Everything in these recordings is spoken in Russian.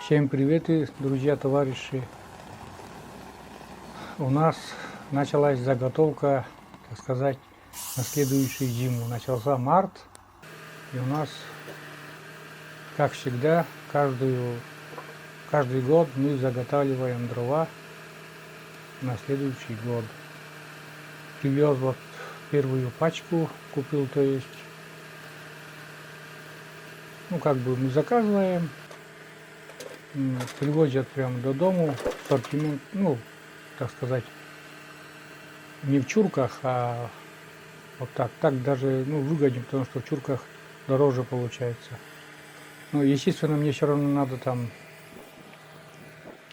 Всем привет, друзья, товарищи. У нас началась заготовка, так сказать, на следующую зиму. Начался март, и у нас, как всегда, каждый год мы заготавливаем дрова на следующий год. Привез вот первую пачку, купил, то есть, как бы мы заказываем, привозят прямо до дому, ассортимент, так сказать, не в чурках, а вот так даже, выгоднее, потому что в чурках дороже получается. Но, естественно, мне все равно надо там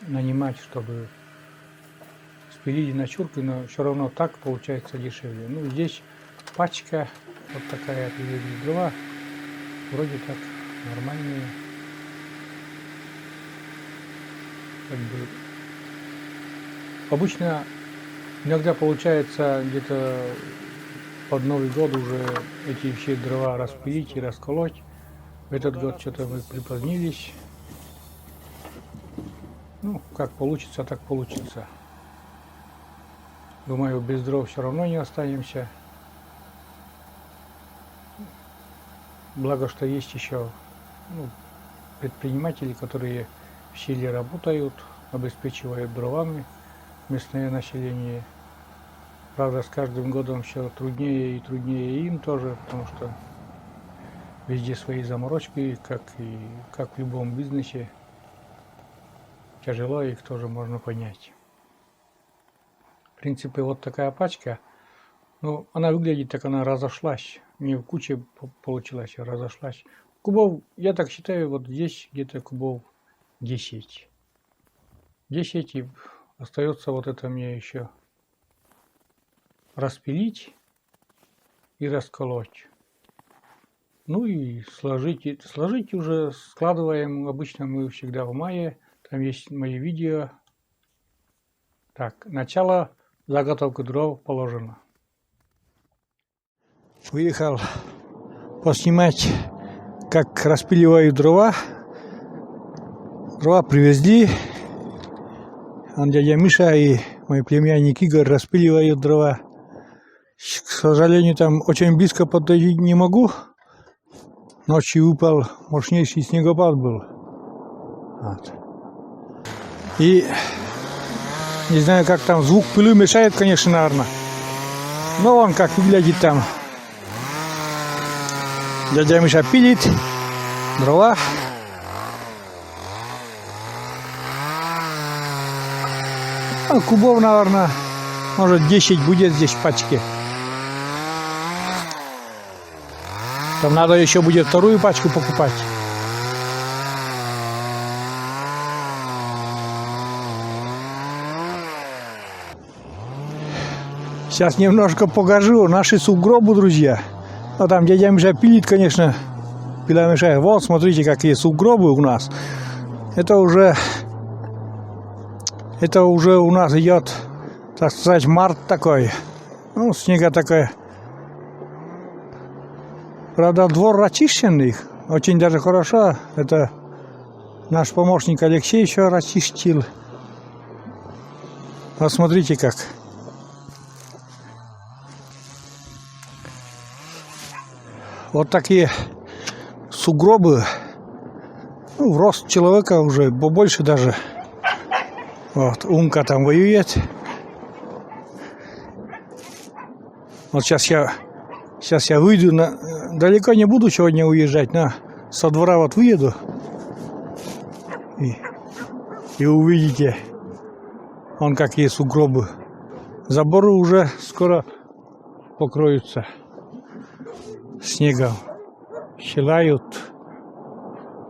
нанимать, чтобы спилили на чурки, но все равно так получается дешевле. Здесь пачка вот такая, привезли дрова, вроде так нормальные. Обычно иногда получается где-то под Новый год уже эти все дрова распилить и расколоть. В этот год что-то мы припозднились. Как получится, так получится. Думаю, без дров все равно не останемся. Благо, что есть еще предприниматели, которые в селе работают, обеспечивают дровами местное население. Правда, с каждым годом все труднее и труднее им тоже, потому что везде свои заморочки, как в любом бизнесе. Тяжело, их тоже можно понять. В принципе, вот такая пачка, она выглядит так, она разошлась. Не в куче получилась, а разошлась. Кубов, я так считаю, вот здесь где-то кубов 10. 10, и остается вот это мне еще распилить и расколоть. И сложить уже складываем. Обычно мы всегда в мае. Там есть мои видео. Так, начало заготовки дров положено. Выехал поснимать, как распиливаю дрова. Дрова привезли. Дядя Миша и мой племянник Игорь распиливают дрова. К сожалению, там очень близко подойти не могу. Ночью упал мощнейший снегопад был. Вот. И не знаю, как там звук пыли мешает, конечно, наверное. Но он как выглядит там. Дядя Миша пилит дрова. Кубов, наверное, может 10 будет здесь в пачке. Там надо еще будет вторую пачку покупать. Сейчас немножко покажу наши сугробы, друзья. Там дядя Миша пилит, конечно. Пила мешает. Вот, смотрите, какие сугробы у нас. Это уже у нас идет, так сказать, март такой. Снега такой. Правда, двор очищенный. Очень даже хорошо. Это наш помощник Алексей еще расчистил. Вот смотрите как. Вот такие сугробы. В рост человека уже побольше даже. Вот, Умка там воюет. Вот сейчас я выйду, далеко не буду сегодня уезжать, со двора вот выеду. И увидите, какие сугробы. Заборы уже скоро покроются снегом. Щелают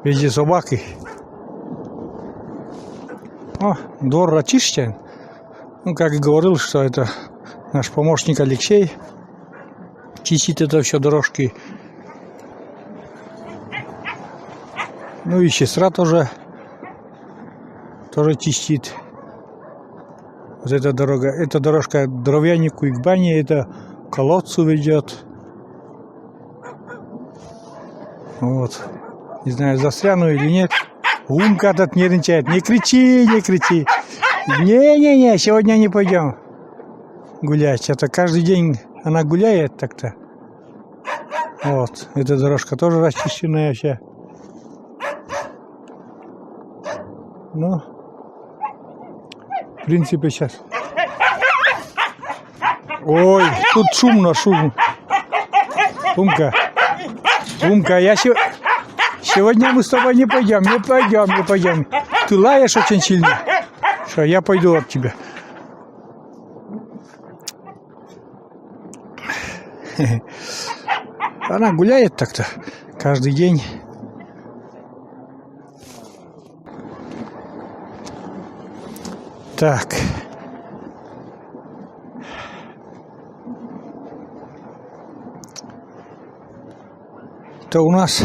везде собаки. Двор очищен. Как и говорил, что это наш помощник Алексей. Чистит это все дорожки. И сестра тоже чистит. Вот эта дорога. Эта дорожка к дровянику и к бане. Это к колодцу ведет. Вот. Не знаю, застряну или нет. Умка этот нервничает. Не кричи, не кричи. Не-не-не, сегодня не пойдем гулять. Это каждый день она гуляет так-то. Вот, эта дорожка тоже расчищенная вся. Ну, в принципе, сейчас. Ой, тут шумно, шум. Умка, Умка, сегодня мы с тобой не пойдем, не пойдем. Ты лаешь очень сильно. Что, я пойду от тебя. Она гуляет так-то каждый день. Так. Это у нас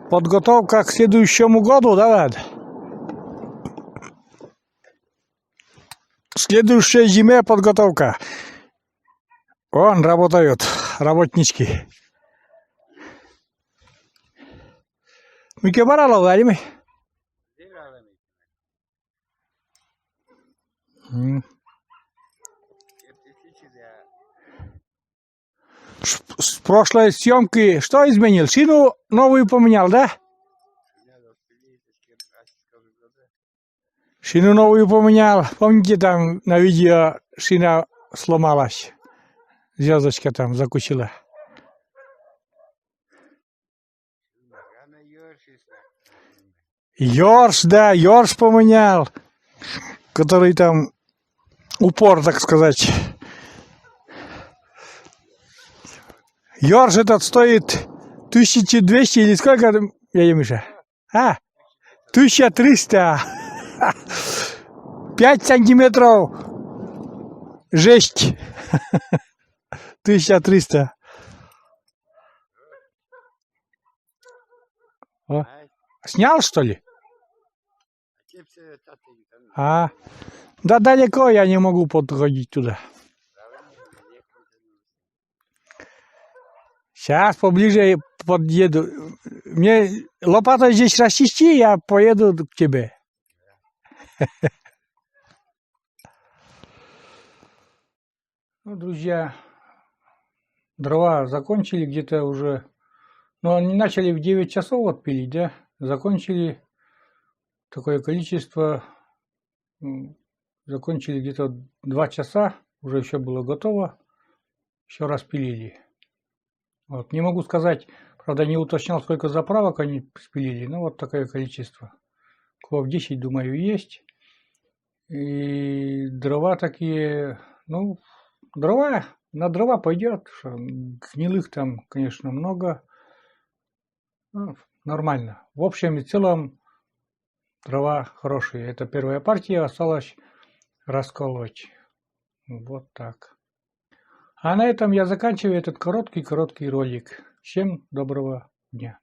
подготовка к следующему году, да, Влад? К следующей зиме подготовка. Вон работают работнички. Мike baralo, Vladimir. С прошлой съемки что изменил? Шину новую поменял, да? Шину новую поменял. Помните, там на видео шина сломалась? Звездочка там закусила. Йорш, да, Йорш поменял. Который там упор, так сказать. Йорш этот стоит 1200 или сколько, дядя Миша? 1300. 5 сантиметров. Жесть. 1300. О. Снял, что ли? Да далеко я не могу подходить туда. Сейчас поближе подъеду. Мне лопатой здесь расчисти, я поеду к тебе. Ну, друзья, дрова закончили где-то уже. Ну, они начали в 9 часов отпилить, да? Закончили такое количество. Закончили где-то 2 часа. Уже все было готово. Еще раз пилили. Вот. Не могу сказать, правда, не уточнял, сколько заправок они спилили. Но вот такое количество. Клов 10, думаю, есть. И дрова такие, ну, дрова, на дрова пойдет. Гнилых там, конечно, много. Ну, нормально. В общем и целом дрова хорошие. Это первая партия, осталось расколоть. Вот так. А на этом я заканчиваю этот короткий ролик. Всем доброго дня.